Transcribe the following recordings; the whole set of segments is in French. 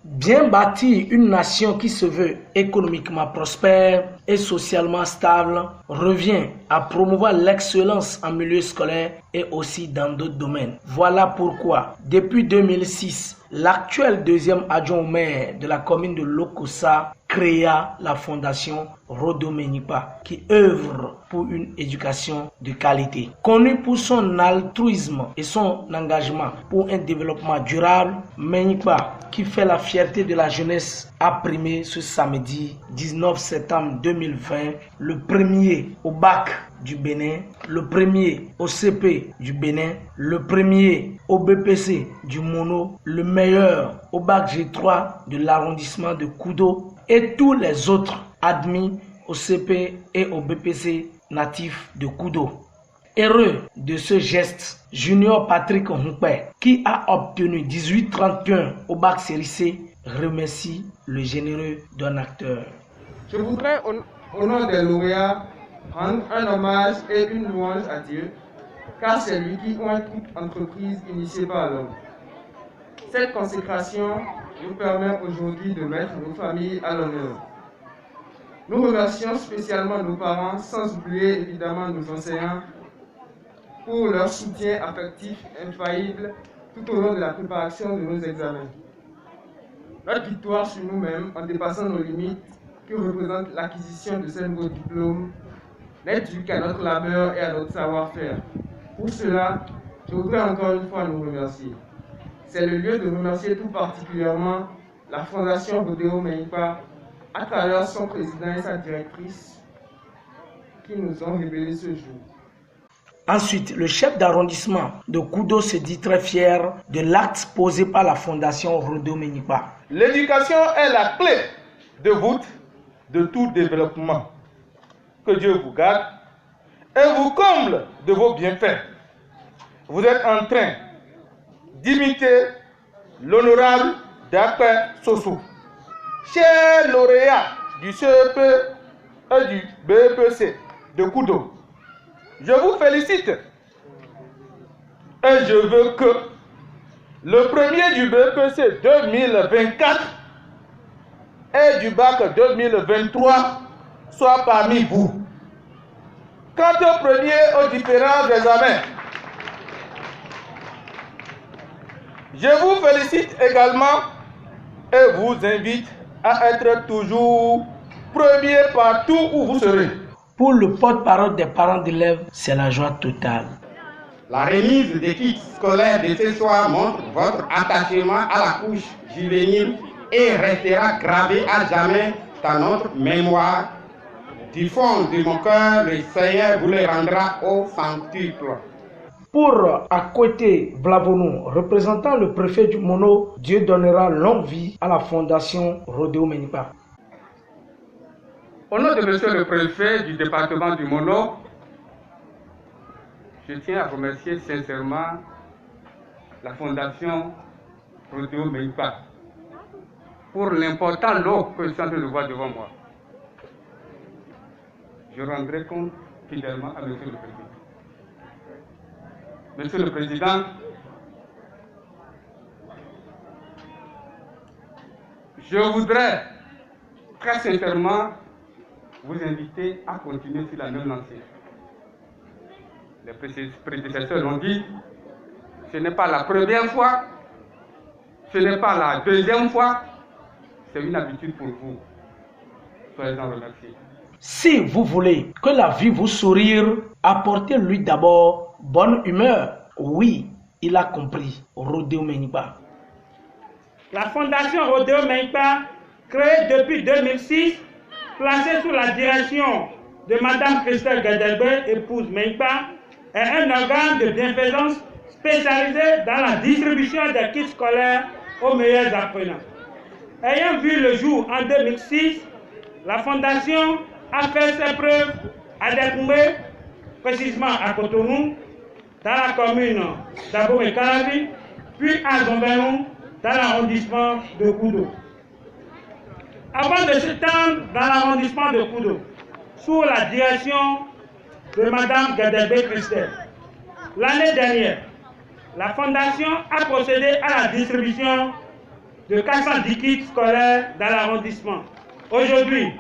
Bien bâtir une nation qui se veut économiquement prospère et socialement stable revient à promouvoir l'excellence en milieu scolaire et aussi dans d'autres domaines. Voilà pourquoi, depuis 2006, l'actuel deuxième adjoint au maire de la commune de Lokossa créa la fondation Rodo Menyikpa qui œuvre pour une éducation de qualité. Connu pour son altruisme et son engagement pour un développement durable, Menyikpa, qui fait la fierté de la jeunesse, a primé ce samedi 19 septembre 2020 le premier au bac du Bénin, le premier au CP du Bénin, le premier au BPC du Mono, le meilleur au bac G3 de l'arrondissement de Kudo et tous les autres admis au CP et au BPC natif de Kudo. Heureux de ce geste, Junior Patrick Humpé, qui a obtenu 18,31 au bac série C, remercie le généreux donateur. Je voudrais, au nom des lauréats, rendre un hommage et une louange à Dieu, car c'est lui qui oint toute entreprise initiée par l'homme. Cette consécration nous permet aujourd'hui de mettre nos familles à l'honneur. Nous remercions spécialement nos parents, sans oublier évidemment nos enseignants, pour leur soutien affectif infaillible tout au long de la préparation de nos examens. Notre victoire sur nous-mêmes, en dépassant nos limites, que représente l'acquisition de ces nouveaux diplômes, n'est due qu'à notre labeur et à notre savoir-faire. Pour cela, je voudrais encore une fois nous remercier. C'est le lieu de remercier tout particulièrement la Fondation Rodeo Menyikpa, à travers son président et sa directrice, qui nous ont révélé ce jour. Ensuite, le chef d'arrondissement de Kudo se dit très fier de l'acte posé par la Fondation Rodeo Menyikpa. L'éducation est la clé de voûte de tout développement. Que Dieu vous garde et vous comble de vos bienfaits. Vous êtes en train d'imiter l'honorable Dakpe Sossou. Cher lauréat du CEP et du BPC de Kudo, je vous félicite et je veux que le premier du BPC 2024 et du bac 2023 soit parmi vous. Quant au premier aux différents examens, je vous félicite également et vous invite à être toujours premier partout où vous serez. Pour le porte-parole des parents d'élèves, c'est la joie totale. La remise des kits scolaires de ce soir montre votre attachement à la couche juvénile et restera gravé à jamais dans notre mémoire. Du fond de mon cœur, le Seigneur vous le rendra au centuple. Pour Akwete Vlavonou, représentant le préfet du Mono, Dieu donnera longue vie à la Fondation Rodeo Menyikpa. Au nom de monsieur le préfet du département du Mono, je tiens à remercier sincèrement la Fondation Rodeo Menyikpa pour l'important lot que je suis en train de voir devant moi. Je rendrai compte fidèlement à monsieur le président. Monsieur le Président, je voudrais très sincèrement vous inviter à continuer sur la même lancée. Les prédécesseurs l'ont dit, ce n'est pas la première fois, ce n'est pas la deuxième fois, c'est une habitude pour vous. Soyez-en remerciés. Si vous voulez que la vie vous sourire, apportez-lui d'abord bonne humeur. Oui, il a compris. Rodeo Menyikpa. La Fondation Rodeo Menyikpa, créée depuis 2006, placée sous la direction de Mme Christelle Gadelbe, épouse Menyikpa, est un organe de bienfaisance spécialisé dans la distribution des kits scolaires aux meilleurs apprenants. Ayant vu le jour en 2006, la Fondation a fait ses preuves à Dekoumé, précisément à Cotonou, dans la commune d'Abomey-Calavi, puis à Zombenou, dans l'arrondissement de Kudo. Avant de s'étendre dans l'arrondissement de Kudo, sous la direction de Mme Gadelbe Christelle, l'année dernière, la Fondation a procédé à la distribution de 410 kits scolaires dans l'arrondissement. Aujourd'hui,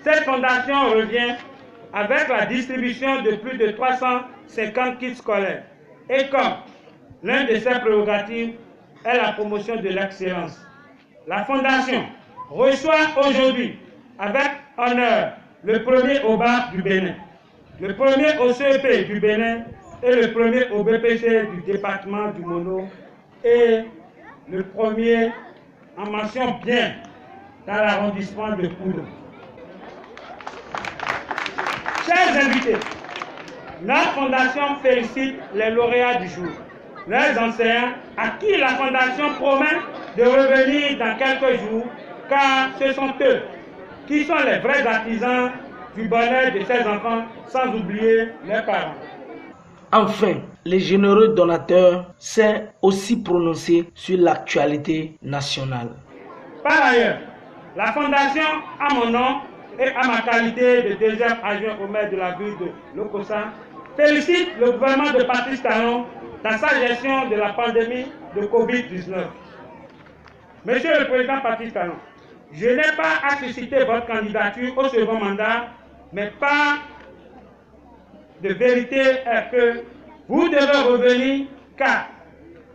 cette fondation revient avec la distribution de plus de 350 kits scolaires. Et comme l'un de ses prérogatives est la promotion de l'excellence, la fondation reçoit aujourd'hui avec honneur le premier au BAC du Bénin, le premier au CEP du Bénin et le premier au BPC du département du Mono et le premier en mention bien dans l'arrondissement de Koudou. Chers invités, notre fondation félicite les lauréats du jour, leurs enseignants à qui la fondation promet de revenir dans quelques jours, car ce sont eux qui sont les vrais artisans du bonheur de ces enfants, sans oublier leurs parents. Enfin, les généreux donateurs s'est aussi prononcé sur l'actualité nationale. Par ailleurs, la fondation, à mon nom et à ma qualité de deuxième adjoint au maire de la ville de Lokossa, félicite le gouvernement de Patrice Talon dans sa gestion de la pandémie de Covid-19. Monsieur le Président Patrice Talon, je n'ai pas à susciter votre candidature au second mandat, mais pas de vérité est que vous devez revenir, car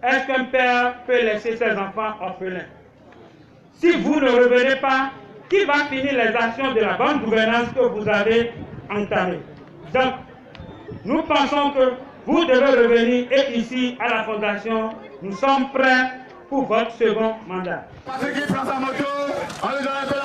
est-ce qu'un père peut laisser ses enfants orphelins? Si vous ne revenez pas, qui va finir les actions de la bonne gouvernance que vous avez entamées? Donc, nous pensons que vous devez revenir et ici, à la Fondation, nous sommes prêts pour votre second mandat. Parce qu'il prend sa moto, on lui donne un peu